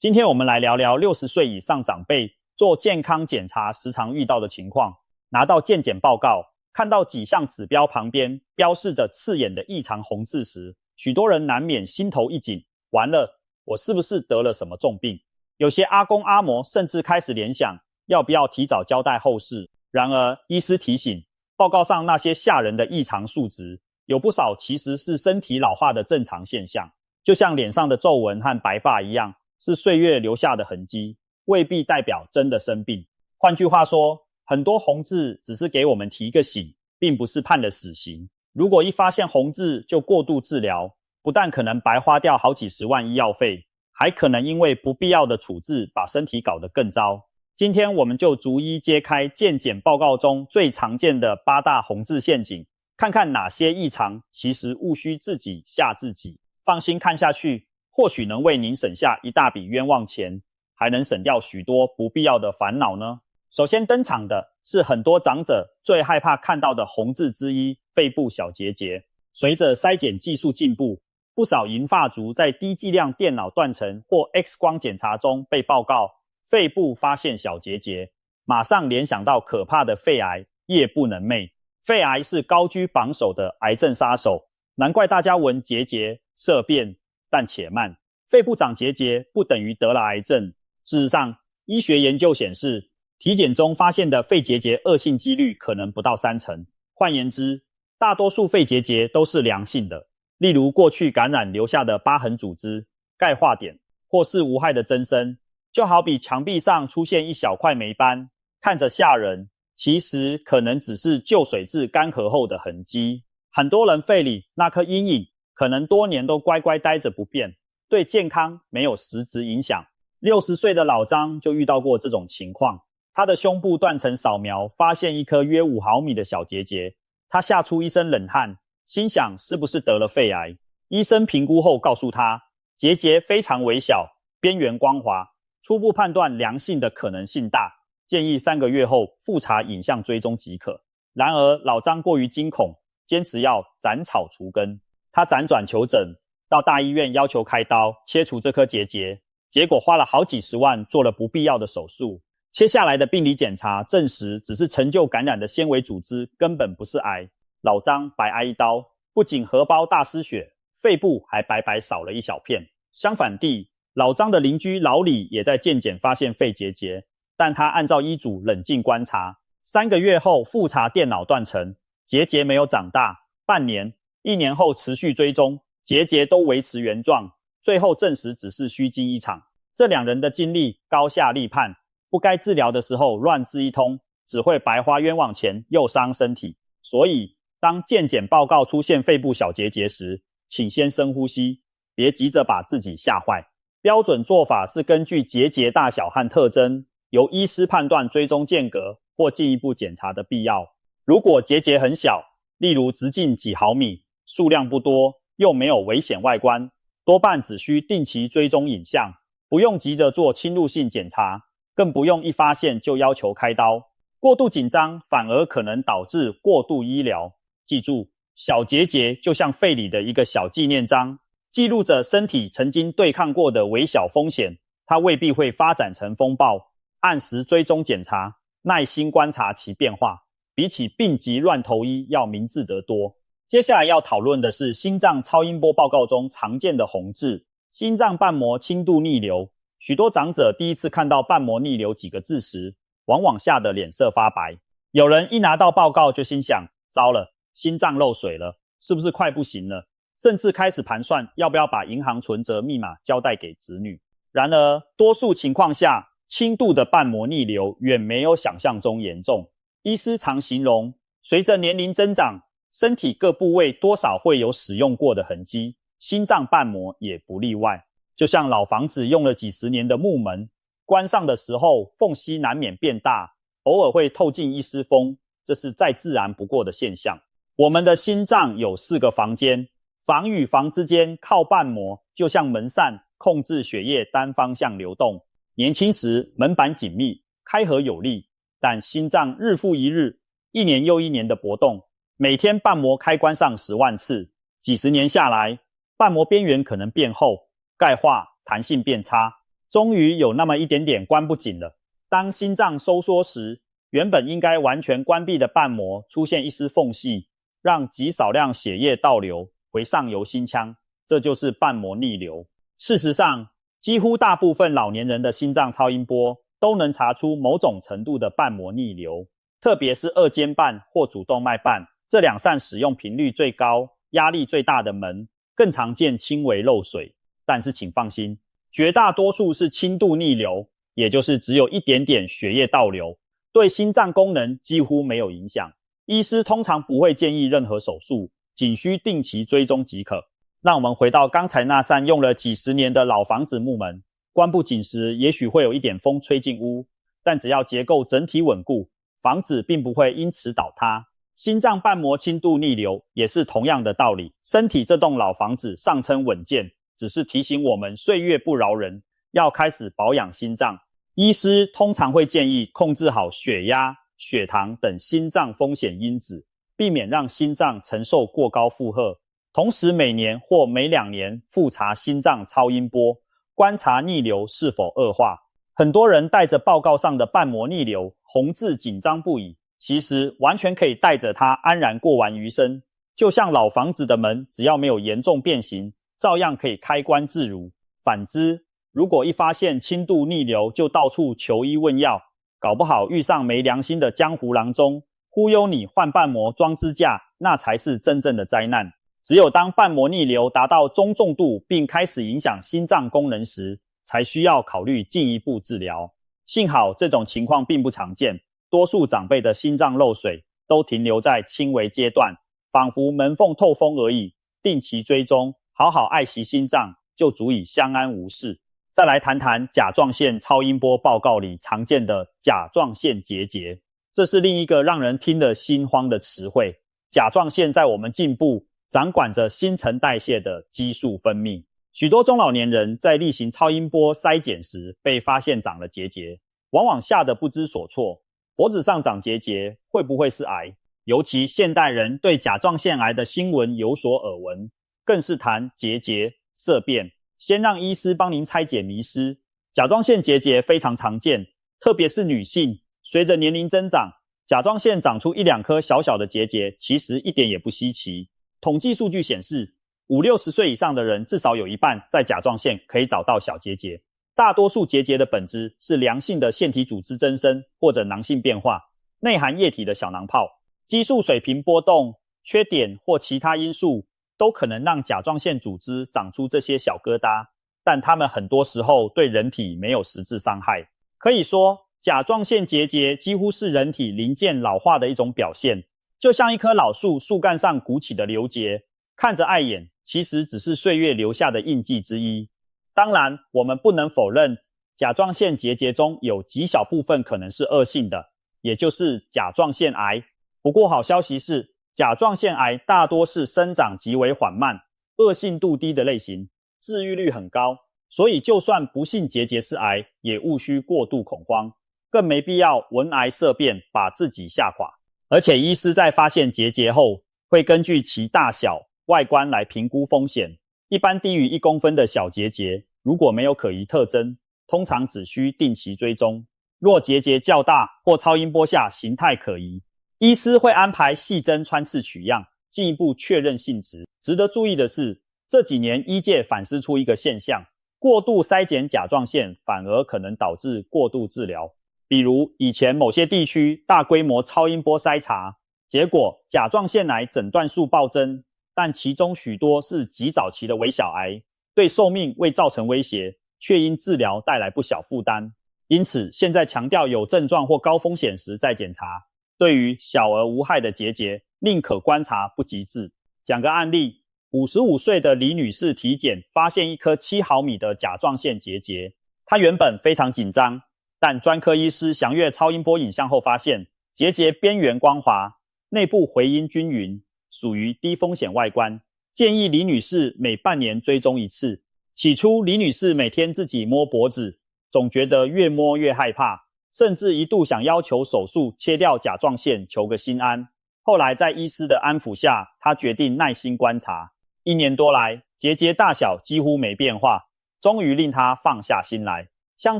今天我们来聊聊60岁以上长辈做健康检查时常遇到的情况。拿到健检报告，看到几项指标旁边标示着刺眼的异常红字时，许多人难免心头一紧，完了，我是不是得了什么重病？有些阿公阿嬷甚至开始联想，要不要提早交代后事。然而，医师提醒，报告上那些吓人的异常数值，有不少其实是身体老化的正常现象，就像脸上的皱纹和白发一样，是岁月留下的痕迹，未必代表真的生病。换句话说，很多红字只是给我们提个醒，并不是判了死刑。如果一发现红字就过度治疗，不但可能白花掉好几十万医药费，还可能因为不必要的处置把身体搞得更糟。今天我们就逐一揭开健检报告中最常见的8大红字陷阱，看看哪些异常其实务需自己吓自己。放心看下去，或许能为您省下一大笔冤枉钱，还能省掉许多不必要的烦恼呢。首先登场的是很多长者最害怕看到的红字之一——肺部小结节。随着筛检技术进步，不少银发族在低剂量电脑断层或 X 光检查中被报告肺部发现小结节，马上联想到可怕的肺癌，夜不能寐。肺癌是高居榜首的癌症杀手，难怪大家闻结节、色变，但且慢，肺部长结节不等于得了癌症。事实上，医学研究显示，体检中发现的肺结节恶性几率可能不到30%。换言之，大多数肺结节都是良性的，例如过去感染留下的疤痕组织、钙化点，或是无害的增生。就好比墙壁上出现一小块霉斑，看着吓人，其实可能只是旧水质干涸后的痕迹。很多人肺里那颗阴影可能多年都乖乖待着不变，对健康没有实质影响。60岁的老张就遇到过这种情况，他的胸部断层扫描发现一颗约5毫米的小结节，他吓出一身冷汗，心想是不是得了肺癌。医生评估后告诉他，结节非常微小，边缘光滑，初步判断良性的可能性大，建议3个月后复查影像追踪即可。然而老张过于惊恐，坚持要斩草除根。他辗转求诊，到大医院要求开刀切除这颗结节，结果花了好几十万做了不必要的手术。切下来的病理检查证实只是陈旧感染的纤维组织，根本不是癌。老张白挨一刀，不仅荷包大失血，肺部还白白少了一小片。相反地，老张的邻居老李也在健检发现肺结节，但他按照医嘱冷静观察，3个月后复查电脑断层，结节没有长大，半年、1年后持续追踪，结节都维持原状，最后证实只是虚惊一场。这两人的经历高下立判，不该治疗的时候乱治一通，只会白花冤枉钱又伤身体。所以当健检报告出现肺部小结节时，请先深呼吸，别急着把自己吓坏。标准做法是根据结节大小和特征，由医师判断追踪间隔或进一步检查的必要。如果结节很小，例如直径几毫米，数量不多，又没有危险外观，多半只需定期追踪影像，不用急着做侵入性检查，更不用一发现就要求开刀。过度紧张反而可能导致过度医疗。记住，小结节就像肺里的一个小纪念章，记录着身体曾经对抗过的微小风险，它未必会发展成风暴。按时追踪检查，耐心观察其变化，比起病急乱投医要明智得多。接下来要讨论的是心脏超音波报告中常见的红字，心脏瓣膜轻度逆流。许多长者第一次看到瓣膜逆流几个字时，往往吓得脸色发白。有人一拿到报告就心想，糟了，心脏漏水了，是不是快不行了？甚至开始盘算要不要把银行存折密码交代给子女。然而，多数情况下，轻度的瓣膜逆流远没有想象中严重。医师常形容，随着年龄增长，身体各部位多少会有使用过的痕迹，心脏瓣膜也不例外。就像老房子用了几十年的木门，关上的时候缝隙难免变大，偶尔会透进一丝风，这是再自然不过的现象。我们的心脏有4个房间，房与房之间靠瓣膜，就像门扇，控制血液单方向流动。年轻时门板紧密，开合有力，但心脏日复一日，1年又1年的搏动，每天瓣膜开关上10万次，几十年下来，瓣膜边缘可能变厚、钙化、弹性变差。终于有那么一点点关不紧了。当心脏收缩时，原本应该完全关闭的瓣膜出现一丝缝隙，让极少量血液倒流回上游心腔，这就是瓣膜逆流。事实上，几乎大部分老年人的心脏超音波都能查出某种程度的瓣膜逆流，特别是二尖瓣或主动脉瓣这两扇使用频率最高、压力最大的门，更常见轻微漏水。但是请放心，绝大多数是轻度逆流，也就是只有一点点血液倒流，对心脏功能几乎没有影响。医师通常不会建议任何手术，仅需定期追踪即可。让我们回到刚才那扇用了几十年的老房子木门，关不紧时也许会有一点风吹进屋，但只要结构整体稳固，房子并不会因此倒塌。心脏瓣膜轻度逆流也是同样的道理，身体这栋老房子尚称稳健，只是提醒我们岁月不饶人，要开始保养心脏。医师通常会建议控制好血压、血糖等心脏风险因子，避免让心脏承受过高负荷。同时每年或每2年复查心脏超音波，观察逆流是否恶化。很多人带着报告上的瓣膜逆流红字紧张不已，其实完全可以带着它安然过完余生。就像老房子的门，只要没有严重变形，照样可以开关自如。反之，如果一发现轻度逆流就到处求医问药，搞不好遇上没良心的江湖郎中，忽悠你换瓣膜装支架，那才是真正的灾难。只有当瓣膜逆流达到中重度并开始影响心脏功能时，才需要考虑进一步治疗。幸好这种情况并不常见，多数长辈的心脏漏水都停留在轻微阶段，仿佛门缝透风而已。定期追踪，好好爱惜心脏，就足以相安无事。再来谈谈甲状腺超音波报告里常见的甲状腺结节，这是另一个让人听得心慌的词汇。甲状腺在我们颈部掌管着新陈代谢的激素分泌，许多中老年人在例行超音波筛检时被发现长了结节，往往吓得不知所措。脖子上长结节会不会是癌？尤其现代人对甲状腺癌的新闻有所耳闻，更是谈结节、色变。先让医师帮您拆解迷思。甲状腺结节非常常见，特别是女性，随着年龄增长，甲状腺长出1-2颗小小的结节，其实一点也不稀奇。统计数据显示，50-60岁以上的人至少有一半在甲状腺可以找到小结节。大多数结节的本质是良性的腺体组织增生或者囊性变化，内含液体的小囊泡。激素水平波动、缺点或其他因素都可能让甲状腺组织长出这些小疙瘩，但它们很多时候对人体没有实质伤害。可以说，甲状腺结节几乎是人体零件老化的一种表现，就像一棵老树树干上鼓起的瘤结，看着碍眼，其实只是岁月留下的印记之一。当然，我们不能否认甲状腺结节中有极小部分可能是恶性的，也就是甲状腺癌。不过好消息是，甲状腺癌大多是生长极为缓慢、恶性度低的类型，治愈率很高，所以就算不幸结节是癌，也勿需过度恐慌，更没必要闻癌色变把自己吓垮。而且医师在发现结节后，会根据其大小、外观来评估风险。一般低于1公分的小结节，如果没有可疑特征，通常只需定期追踪。若结节较大或超音波下形态可疑，医师会安排细针穿刺取样，进一步确认性质。值得注意的是，这几年医界反思出一个现象，过度筛检甲状腺反而可能导致过度治疗。比如以前某些地区大规模超音波筛查，结果甲状腺癌诊断数暴增，但其中许多是极早期的微小癌，对寿命未造成威胁，却因治疗带来不小负担。因此现在强调有症状或高风险时再检查，对于小而无害的结节，宁可观察不急治。讲个案例，55岁的李女士体检发现一颗7毫米的甲状腺结节，她原本非常紧张，但专科医师详阅超音波影像后发现，结节边缘光滑，内部回音均匀，属于低风险外观，建议李女士每半年追踪一次。起初李女士每天自己摸脖子，总觉得越摸越害怕，甚至一度想要求手术切掉甲状腺求个心安。后来在医师的安抚下，她决定耐心观察。1年多来，结节大小几乎没变化，终于令她放下心来。像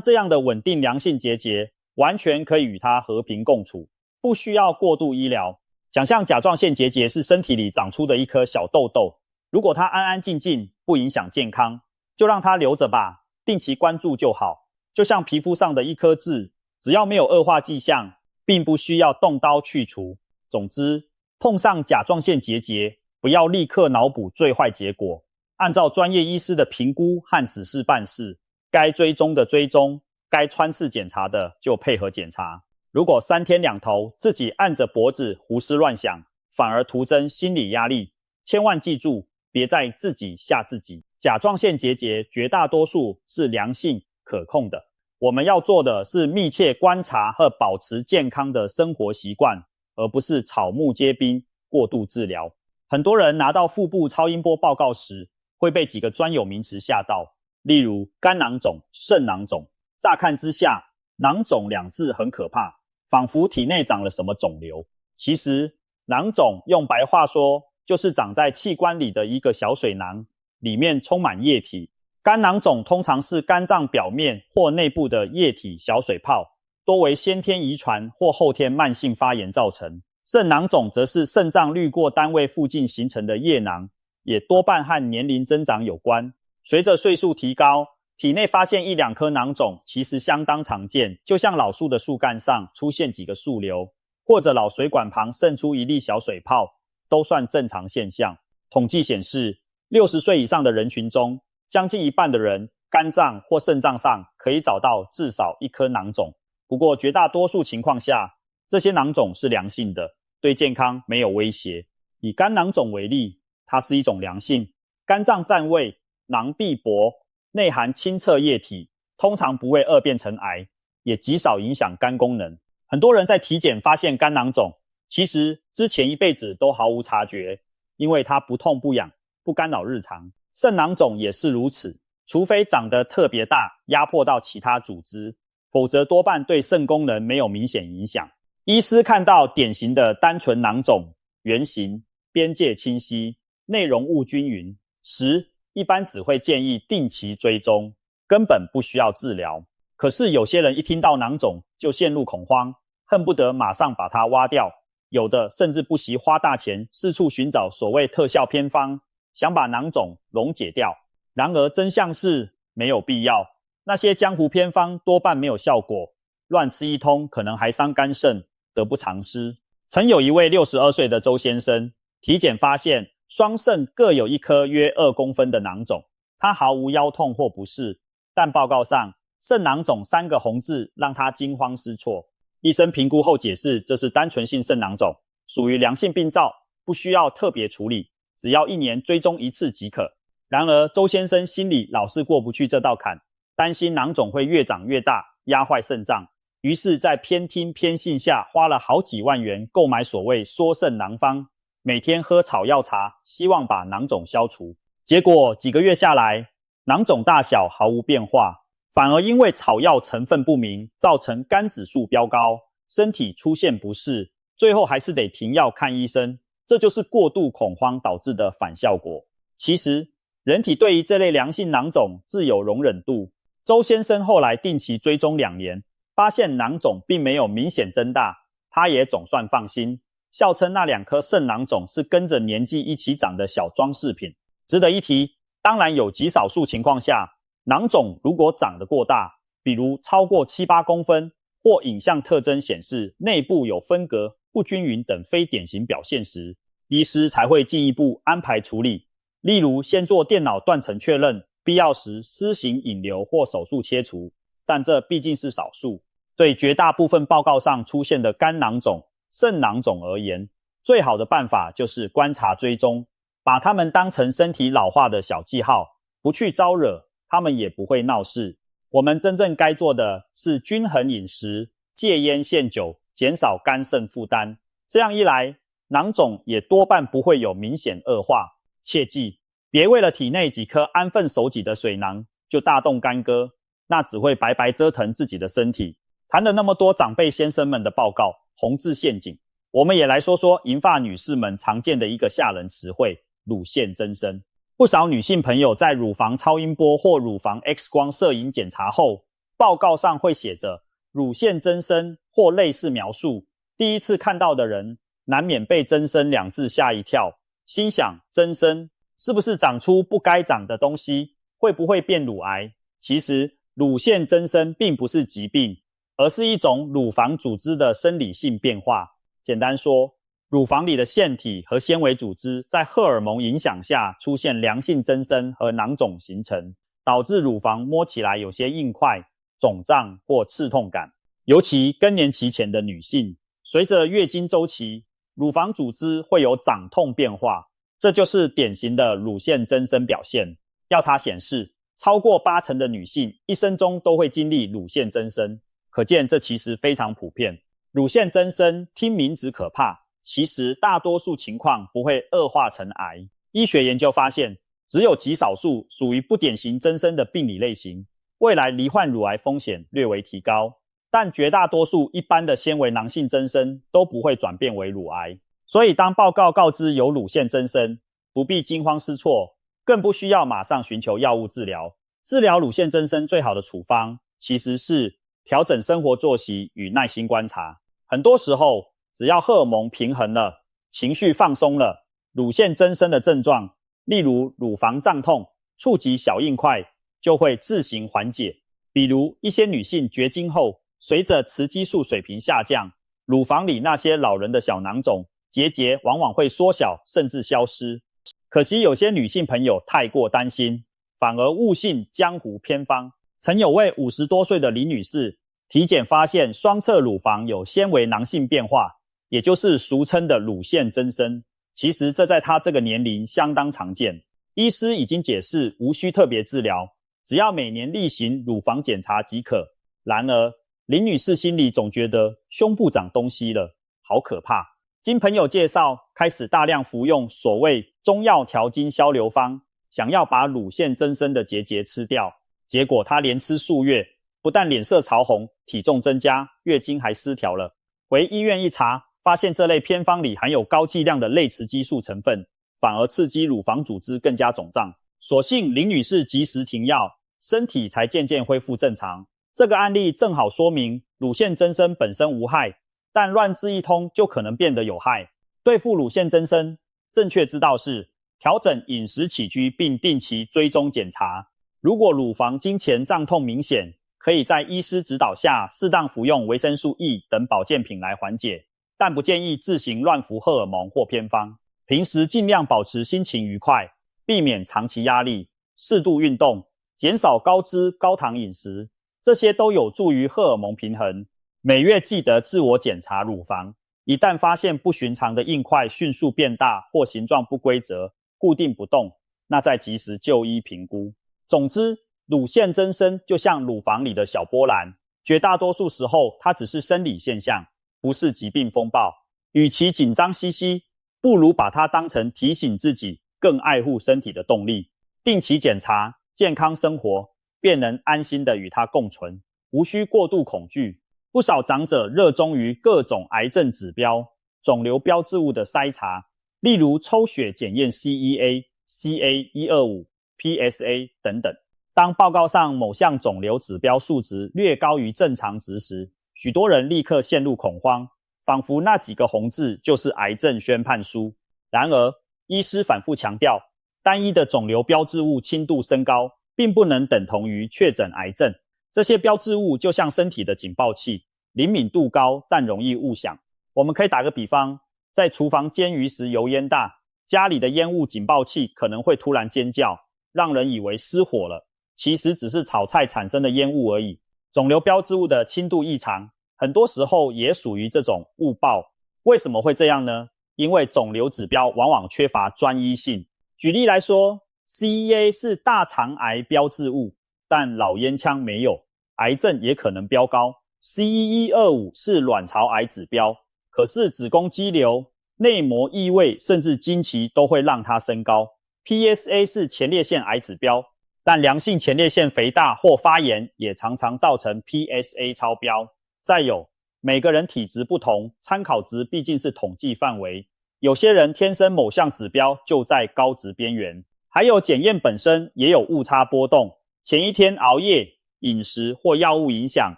这样的稳定良性结节，完全可以与它和平共处，不需要过度医疗。想象甲状腺结节是身体里长出的一颗小痘痘，如果它安安静静，不影响健康，就让它留着吧，定期关注就好。就像皮肤上的一颗痣，只要没有恶化迹象，并不需要动刀去除。总之，碰上甲状腺结节，不要立刻脑补最坏结果，按照专业医师的评估和指示办事，该追踪的追踪，该穿刺检查的就配合检查。如果三天两头自己按着脖子胡思乱想，反而徒增心理压力，千万记住，别再自己吓自己。甲状腺结节绝大多数是良性可控的，我们要做的是密切观察和保持健康的生活习惯，而不是草木皆兵过度治疗。很多人拿到腹部超音波报告时，会被几个专有名词吓到，例如肝囊肿、肾囊肿。乍看之下，囊肿两字很可怕，仿佛体内长了什么肿瘤。其实囊肿用白话说，就是长在器官里的一个小水囊，里面充满液体。肝囊肿通常是肝脏表面或内部的液体小水泡，多为先天遗传或后天慢性发炎造成。肾囊肿则是肾脏滤过单位附近形成的液囊，也多半和年龄增长有关。随着岁数提高，体内发现一两颗囊肿其实相当常见，就像老树的树干上出现几个树瘤，或者老水管旁渗出一粒小水泡，都算正常现象。统计显示，60岁以上的人群中，将近一半的人肝脏或肾脏上可以找到至少一颗囊肿。不过绝大多数情况下，这些囊肿是良性的，对健康没有威胁。以肝囊肿为例，它是一种良性，肝脏占位，囊壁薄，内含清澈液体，通常不会恶变成癌，也极少影响肝功能。很多人在体检发现肝囊肿，其实之前一辈子都毫无察觉，因为它不痛不痒，不干扰日常。肾囊肿也是如此，除非长得特别大，压迫到其他组织，否则多半对肾功能没有明显影响。医师看到典型的单纯囊肿，圆形，边界清晰，内容物均匀时，一般只会建议定期追踪，根本不需要治疗。可是有些人一听到囊肿就陷入恐慌，恨不得马上把它挖掉，有的甚至不惜花大钱四处寻找所谓特效偏方，想把囊肿溶解掉。然而真相是没有必要，那些江湖偏方多半没有效果，乱吃一通可能还伤肝肾，得不偿失。曾有一位62岁的周先生，体检发现双肾各有一颗约2公分的囊肿，他毫无腰痛或不适，但报告上肾囊肿3个红字让他惊慌失措。医生评估后解释，这是单纯性肾囊肿，属于良性病灶，不需要特别处理，只要1年追踪1次即可。然而周先生心里老是过不去这道坎，担心囊肿会越长越大，压坏肾脏，于是在偏听偏信下花了好几万元购买所谓缩肾囊方，每天喝草药茶，希望把囊肿消除。结果几个月下来，囊肿大小毫无变化，反而因为草药成分不明，造成肝指数飙高，身体出现不适，最后还是得停药看医生。这就是过度恐慌导致的反效果。其实人体对于这类良性囊肿自有容忍度，周先生后来定期追踪2年，发现囊肿并没有明显增大，他也总算放心，笑称那2颗肾囊肿是跟着年纪一起长的小装饰品。值得一提，当然有极少数情况下，囊肿如果长得过大，比如超过7-8公分，或影像特征显示内部有分隔、不均匀等非典型表现时，医师才会进一步安排处理，例如先做电脑断层确认，必要时施行引流或手术切除，但这毕竟是少数。对绝大部分报告上出现的肝囊肿、肾囊肿而言，最好的办法就是观察追踪，把它们当成身体老化的小记号，不去招惹，它们也不会闹事。我们真正该做的是均衡饮食，戒烟限酒，减少肝肾负担。这样一来，囊肿也多半不会有明显恶化。切记，别为了体内几颗安分守己的水囊就大动干戈，那只会白白折腾自己的身体。谈了那么多长辈先生们的报告，红字陷阱，我们也来说说银发女士们常见的一个吓人词汇——乳腺增生。不少女性朋友在乳房超音波或乳房 X 光摄影检查后，报告上会写着乳腺增生或类似描述，第一次看到的人难免被增生2字吓一跳，心想增生是不是长出不该长的东西，会不会变乳癌？其实乳腺增生并不是疾病，而是一种乳房组织的生理性变化。简单说，乳房里的腺体和纤维组织在荷尔蒙影响下出现良性增生和囊肿形成，导致乳房摸起来有些硬块、肿胀或刺痛感。尤其更年期前的女性，随着月经周期，乳房组织会有长痛变化，这就是典型的乳腺增生表现。调查显示，超过80%的女性一生中都会经历乳腺增生，可见这其实非常普遍。乳腺增生听名字可怕，其实大多数情况不会恶化成癌。医学研究发现，只有极少数属于不典型增生的病理类型，未来罹患乳癌风险略为提高，但绝大多数一般的纤维囊性增生都不会转变为乳癌。所以当报告告知有乳腺增生，不必惊慌失措，更不需要马上寻求药物治疗。治疗乳腺增生最好的处方其实是调整生活作息与耐心观察。很多时候，只要荷尔蒙平衡了，情绪放松了，乳腺增生的症状，例如乳房胀痛、触及小硬块，就会自行缓解。比如一些女性绝经后，随着雌激素水平下降，乳房里那些老人的小囊肿、结节往往会缩小甚至消失。可惜有些女性朋友太过担心，反而误信江湖偏方。曾有位50多岁的李女士，体检发现双侧乳房有纤维囊性变化，也就是俗称的乳腺增生。其实这在她这个年龄相当常见，医师已经解释无需特别治疗，只要每年例行乳房检查即可。然而林女士心里总觉得胸部长东西了，好可怕。经朋友介绍，开始大量服用所谓中药调经消流方，想要把乳腺增生的结节吃掉。结果她连吃数月，不但脸色潮红，体重增加，月经还失调了。回医院一查，发现这类偏方里含有高剂量的类雌激素成分，反而刺激乳房组织更加肿胀。所幸林女士及时停药，身体才渐渐恢复正常。这个案例正好说明，乳腺增生本身无害，但乱治一通就可能变得有害。对付乳腺增生，正确之道是调整饮食起居并定期追踪检查。如果乳房经前胀痛明显，可以在医师指导下适当服用维生素 E 等保健品来缓解，但不建议自行乱服荷尔蒙或偏方。平时尽量保持心情愉快，避免长期压力，适度运动，减少高脂高糖饮食，这些都有助于荷尔蒙平衡。每月记得自我检查乳房，一旦发现不寻常的硬块迅速变大或形状不规则、固定不动，那再及时就医评估。总之，乳腺增生就像乳房里的小波澜，绝大多数时候它只是生理现象，不是疾病风暴。与其紧张兮兮，不如把它当成提醒自己更爱护身体的动力。定期检查，健康生活，便能安心地与它共存，无需过度恐惧。不少长者热衷于各种癌症指标、肿瘤标志物的筛查，例如抽血检验 CEA、CA125、PSA 等等。当报告上某项肿瘤指标数值略高于正常值时，许多人立刻陷入恐慌，仿佛那几个红字就是癌症宣判书。然而，医师反复强调，单一的肿瘤标志物轻度升高，并不能等同于确诊癌症。这些标志物就像身体的警报器，灵敏度高，但容易误响。我们可以打个比方，在厨房煎鱼时油烟大，家里的烟雾警报器可能会突然尖叫，让人以为失火了，其实只是炒菜产生的烟雾而已。肿瘤标志物的轻度异常，很多时候也属于这种误报。为什么会这样呢？因为肿瘤指标往往缺乏专一性。举例来说， CEA 是大肠癌标志物，但老烟枪没有，癌症也可能飙高。 CE125 是卵巢癌指标，可是子宫肌瘤、内膜异位甚至经期都会让它升高。 PSA 是前列腺癌指标，但良性前列腺肥大或发炎也常常造成 PSA 超标。再有，每个人体质不同，参考值毕竟是统计范围，有些人天生某项指标就在高值边缘。还有检验本身也有误差波动，前一天熬夜，饮食或药物影响，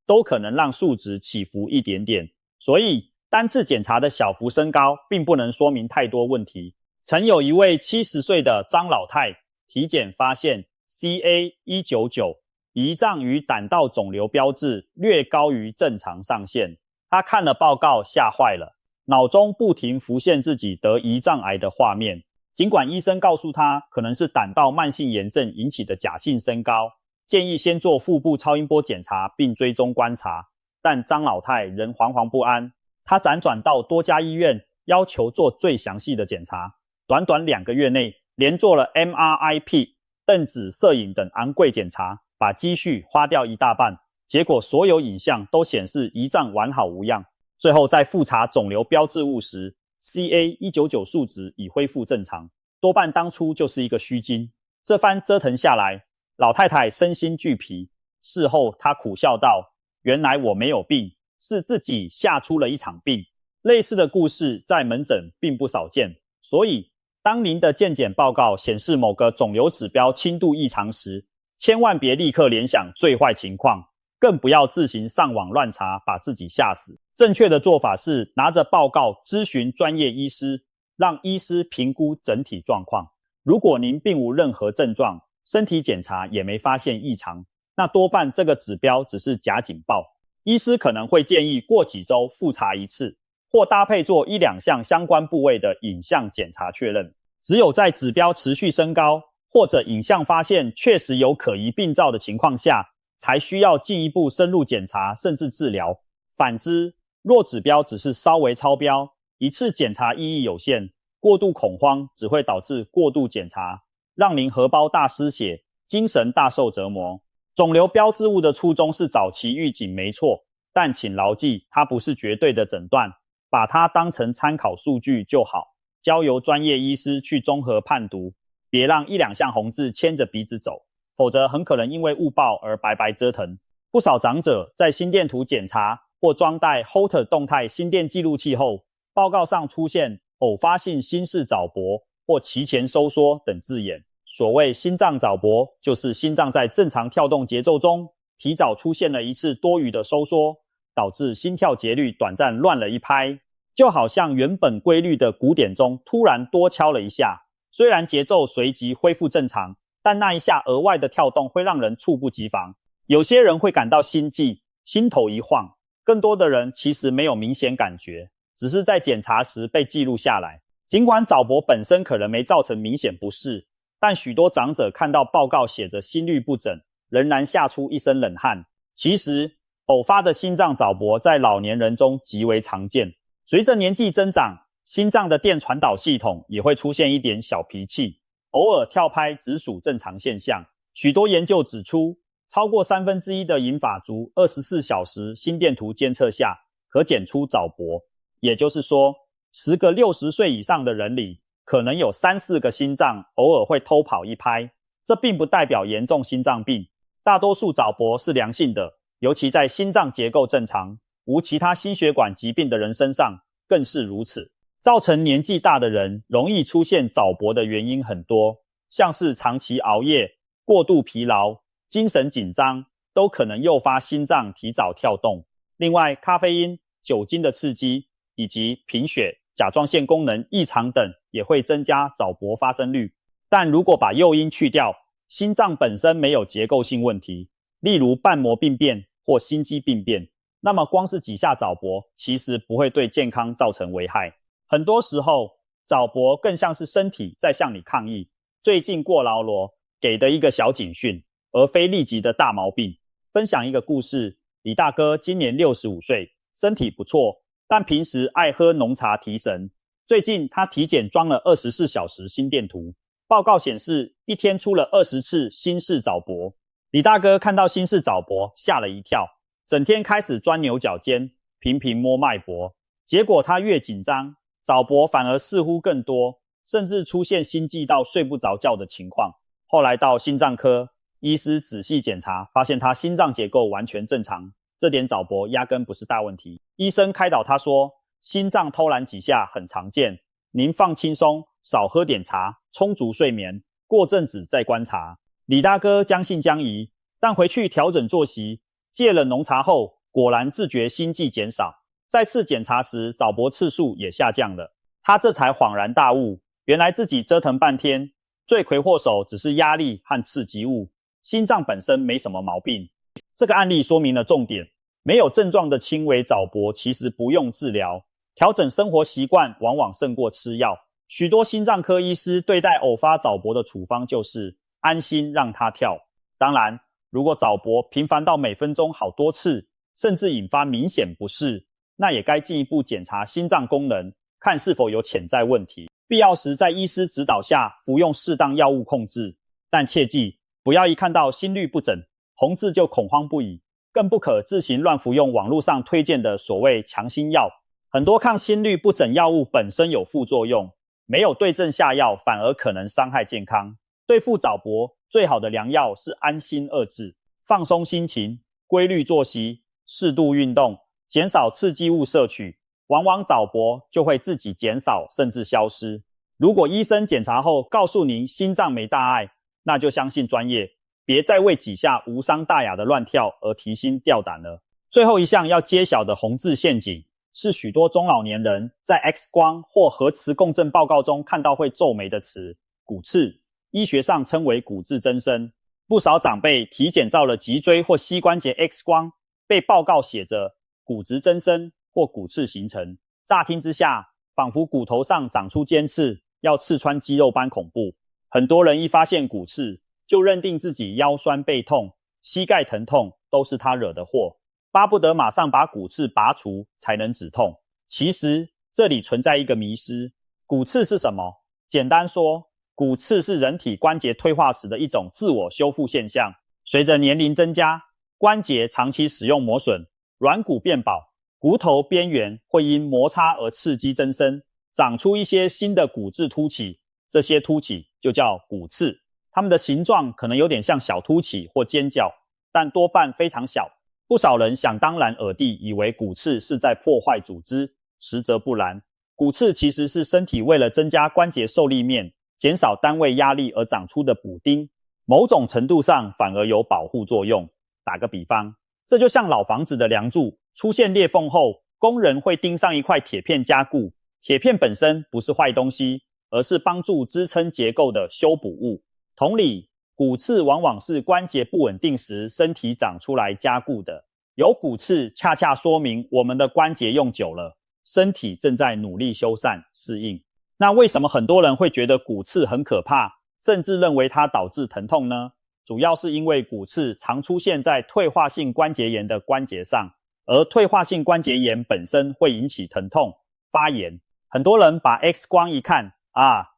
都可能让数值起伏一点点。所以单次检查的小幅升高并不能说明太多问题。曾有一位70岁的张老太体检发现 CA199 胰脏与胆道肿瘤标志略高于正常上限。她看了报告吓坏了，脑中不停浮现自己得胰脏癌的画面。尽管医生告诉她可能是胆道慢性炎症引起的假性升高，建议先做腹部超音波检查并追踪观察，但张老太仍惶惶不安。她辗转到多家医院，要求做最详细的检查。短短2个月内，连做了 MRI、瞪子摄影等昂贵检查，把积蓄花掉一大半。结果所有影像都显示胰脏完好无恙。最后在复查肿瘤标志物时， CA199 数值已恢复正常，多半当初就是一个虚惊。这番折腾下来，老太太身心俱疲。事后她苦笑道：原来我没有病，是自己吓出了一场病。类似的故事在门诊并不少见，所以当您的健检报告显示某个肿瘤指标轻度异常时，千万别立刻联想最坏情况，更不要自行上网乱查，把自己吓死。正确的做法是拿着报告咨询专业医师，让医师评估整体状况。如果您并无任何症状，身体检查也没发现异常，那多半这个指标只是假警报。医师可能会建议过几周复查一次，或搭配做1-2项相关部位的影像检查确认。只有在指标持续升高，或者影像发现确实有可疑病灶的情况下，才需要进一步深入检查甚至治疗。反之，若指标只是稍微超标，一次检查意义有限，过度恐慌只会导致过度检查，让您荷包大失血，精神大受折磨。肿瘤标志物的初衷是早期预警没错，但请牢记，它不是绝对的诊断，把它当成参考数据就好，交由专业医师去综合判读，别让1-2项红字牵着鼻子走，否则很可能因为误报而白白折腾。不少长者在心电图检查或装戴 Holter 动态心电记录器后，报告上出现偶发性心室早搏或期前收缩等字眼。所谓心脏早搏，就是心脏在正常跳动节奏中提早出现了一次多余的收缩，导致心跳节律短暂乱了一拍，就好像原本规律的鼓点钟突然多敲了一下。虽然节奏随即恢复正常，但那一下额外的跳动会让人猝不及防。有些人会感到心悸，心头一晃，更多的人其实没有明显感觉，只是在检查时被记录下来。尽管早搏本身可能没造成明显不适，但许多长者看到报告写着心律不整，仍然吓出一身冷汗。其实偶发的心脏早搏在老年人中极为常见，随着年纪增长，心脏的电传导系统也会出现一点小脾气，偶尔跳拍只属正常现象。许多研究指出，超过1/3的银发族24小时心电图监测下可检出早搏，也就是说10个60岁以上的人里，可能有3-4个心脏偶尔会偷跑一拍。这并不代表严重心脏病，大多数早搏是良性的，尤其在心脏结构正常、无其他心血管疾病的人身上更是如此。造成年纪大的人容易出现早搏的原因很多，像是长期熬夜、过度疲劳、精神紧张，都可能诱发心脏提早跳动。另外，咖啡因、酒精的刺激以及贫血、甲状腺功能异常等也会增加早搏发生率。但如果把诱因去掉，心脏本身没有结构性问题，例如瓣膜病变或心肌病变，那么光是几下早搏其实不会对健康造成危害。很多时候，早搏更像是身体在向你抗议，最近过劳了，给的一个小警讯，而非立即的大毛病。分享一个故事，李大哥今年65岁，身体不错，但平时爱喝浓茶提神。最近他体检装了24小时心电图，报告显示一天出了20次心室早搏。李大哥看到心室早搏吓了一跳，整天开始钻牛角尖，频频摸脉搏。结果他越紧张，早搏反而似乎更多，甚至出现心悸到睡不着觉的情况。后来到心脏科，医师仔细检查，发现他心脏结构完全正常，这点早搏压根不是大问题。医生开导他说，心脏偷懒几下很常见，您放轻松，少喝点茶，充足睡眠，过阵子再观察。李大哥将信将疑，但回去调整作息，戒了浓茶后，果然自觉心悸减少。再次检查时，早搏次数也下降了。他这才恍然大悟，原来自己折腾半天，罪魁祸首只是压力和刺激物，心脏本身没什么毛病。这个案例说明了重点，没有症状的轻微早搏其实不用治疗，调整生活习惯往往胜过吃药。许多心脏科医师对待偶发早搏的处方就是安心让它跳。当然，如果早搏频繁到每分钟好多次，甚至引发明显不适，那也该进一步检查心脏功能，看是否有潜在问题。必要时在医师指导下服用适当药物控制。但切记，不要一看到心律不整，红字就恐慌不已，更不可自行乱服用网络上推荐的所谓强心药。很多抗心律不整药物本身有副作用，没有对症下药反而可能伤害健康。对付早搏，最好的良药是安心二字，放松心情，规律作息，适度运动，减少刺激物摄取，往往早搏就会自己减少甚至消失。如果医生检查后告诉您心脏没大碍，那就相信专业，别再为几下无伤大雅的乱跳而提心吊胆了。最后一项要揭晓的红字陷阱，是许多中老年人在 X 光或核磁共振报告中看到会皱眉的词，骨刺，医学上称为骨质增生。不少长辈体检照了脊椎或膝关节 X 光，被报告写着骨质增生或骨刺形成，乍听之下仿佛骨头上长出尖刺，要刺穿肌肉般恐怖。很多人一发现骨刺，就认定自己腰酸背痛、膝盖疼痛都是他惹的祸，巴不得马上把骨刺拔除才能止痛。其实这里存在一个迷思，骨刺是什么？简单说，骨刺是人体关节退化时的一种自我修复现象。随着年龄增加，关节长期使用磨损，软骨变薄，骨头边缘会因摩擦而刺激增生，长出一些新的骨质凸起，这些凸起就叫骨刺。它们的形状可能有点像小凸起或尖角，但多半非常小。不少人想当然耳地以为骨刺是在破坏组织，实则不然。骨刺其实是身体为了增加关节受力面，减少单位压力而长出的补丁，某种程度上反而有保护作用。打个比方，这就像老房子的梁柱出现裂缝后，工人会钉上一块铁片加固。铁片本身不是坏东西，而是帮助支撑结构的修补物。同理，骨刺往往是关节不稳定时身体长出来加固的。有骨刺恰恰说明我们的关节用久了，身体正在努力修缮适应。那为什么很多人会觉得骨刺很可怕，甚至认为它导致疼痛呢？主要是因为骨刺常出现在退化性关节炎的关节上，而退化性关节炎本身会引起疼痛、发炎。很多人把 X 光一看，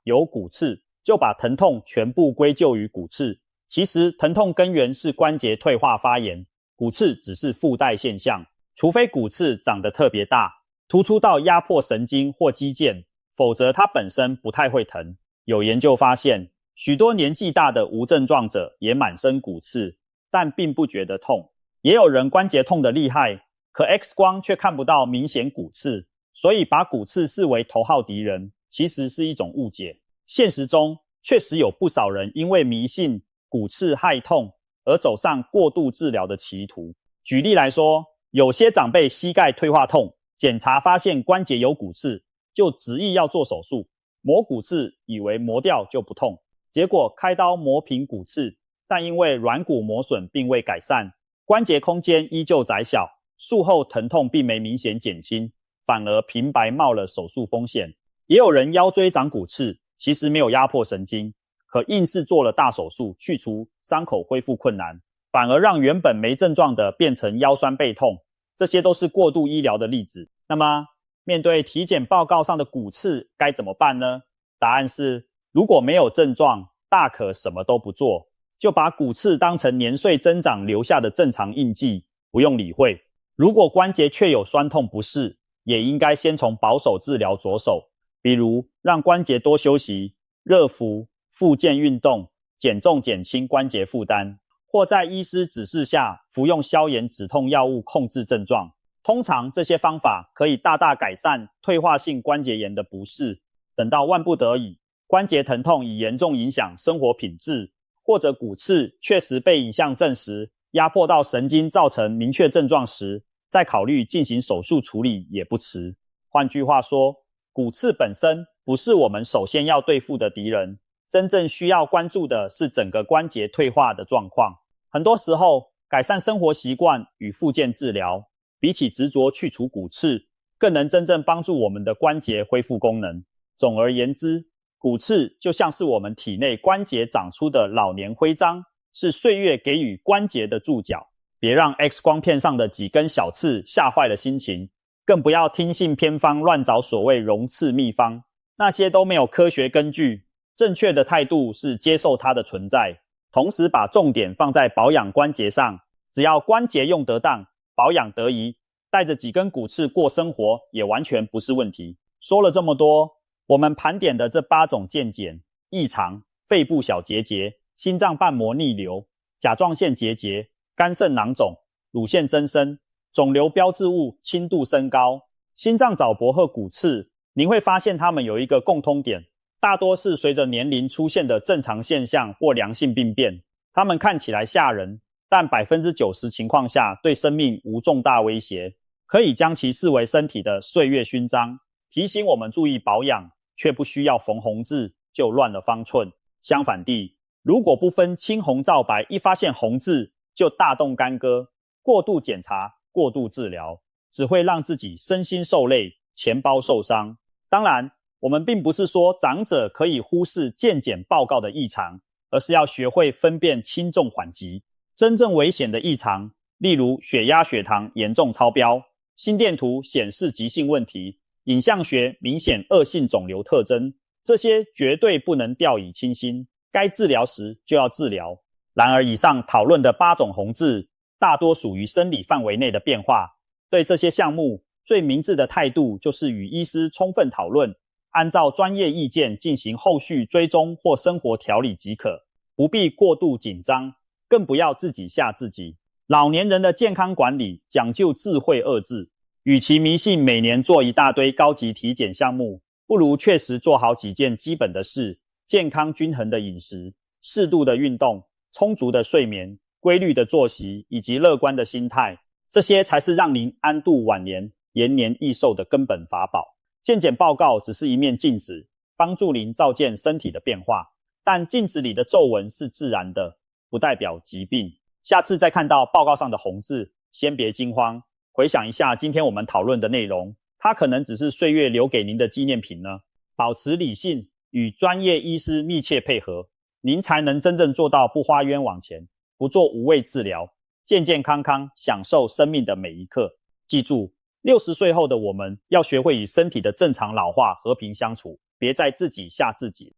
有骨刺，就把疼痛全部归咎于骨刺。其实疼痛根源是关节退化发炎，骨刺只是附带现象。除非骨刺长得特别大，突出到压迫神经或肌腱，否则它本身不太会疼。有研究发现，许多年纪大的无症状者也满身骨刺，但并不觉得痛。也有人关节痛得厉害，可 X 光却看不到明显骨刺，所以把骨刺视为头号敌人，其实是一种误解。现实中确实有不少人因为迷信骨刺害痛而走上过度治疗的歧途。举例来说，有些长辈膝盖退化痛，检查发现关节有骨刺，就执意要做手术，磨骨刺以为磨掉就不痛，结果开刀磨平骨刺，但因为软骨磨损并未改善，关节空间依旧窄小，术后疼痛并没明显减轻，反而平白冒了手术风险。也有人腰椎长骨刺，其实没有压迫神经，可硬是做了大手术去除，伤口恢复困难，反而让原本没症状的变成腰酸背痛，这些都是过度医疗的例子。那么面对体检报告上的骨刺该怎么办呢？答案是，如果没有症状，大可什么都不做，就把骨刺当成年岁增长留下的正常印记，不用理会。如果关节确有酸痛不适，也应该先从保守治疗着手，比如让关节多休息、热敷、复健运动，减重减轻关节负担，或在医师指示下服用消炎止痛药物控制症状。通常这些方法可以大大改善退化性关节炎的不适。等到万不得已，关节疼痛已严重影响生活品质，或者骨刺确实被影像证实压迫到神经造成明确症状时，再考虑进行手术处理也不迟。换句话说，骨刺本身不是我们首先要对付的敌人，真正需要关注的是整个关节退化的状况。很多时候，改善生活习惯与复健治疗，比起执着去除骨刺，更能真正帮助我们的关节恢复功能。总而言之，骨刺就像是我们体内关节长出的老年徽章，是岁月给予关节的注脚。别让 X 光片上的几根小刺吓坏了心情，更不要听信偏方乱找所谓容刺秘方，那些都没有科学根据。正确的态度是接受它的存在，同时把重点放在保养关节上。只要关节用得当，保养得宜，带着几根骨刺过生活也完全不是问题。说了这么多，我们盘点的这8种健检异常：肺部小结节、心脏瓣膜逆流、甲状腺结节、肝肾囊肿、乳腺增生、肿瘤标志物轻度升高、心脏早搏和骨刺，您会发现它们有一个共通点，大多是随着年龄出现的正常现象或良性病变。它们看起来吓人，但 90% 情况下对生命无重大威胁，可以将其视为身体的岁月勋章，提醒我们注意保养，却不需要缝红字就乱了方寸。相反地，如果不分青红皂白，一发现红字就大动干戈，过度检查、过度治疗，只会让自己身心受累，钱包受伤。当然，我们并不是说长者可以忽视健检报告的异常，而是要学会分辨轻重缓急。真正危险的异常，例如血压、血糖严重超标，心电图显示急性问题，影像学明显恶性肿瘤特征，这些绝对不能掉以轻心，该治疗时就要治疗。然而以上讨论的8种红字，大多属于生理范围内的变化，对这些项目最明智的态度就是与医师充分讨论，按照专业意见进行后续追踪或生活调理即可，不必过度紧张，更不要自己吓自己。老年人的健康管理讲究智慧2字，与其迷信每年做一大堆高级体检项目，不如确实做好几件基本的事：健康均衡的饮食、适度的运动、充足的睡眠、规律的作息以及乐观的心态，这些才是让您安度晚年、延年益寿的根本法宝。健检报告只是一面镜子，帮助您照见身体的变化，但镜子里的皱纹是自然的，不代表疾病。下次再看到报告上的红字，先别惊慌，回想一下今天我们讨论的内容，它可能只是岁月留给您的纪念品呢。保持理性，与专业医师密切配合，您才能真正做到不花冤枉钱，不做无谓治疗，健健康康享受生命的每一刻。记住，60岁后的我们要学会与身体的正常老化和平相处，别再自己吓自己。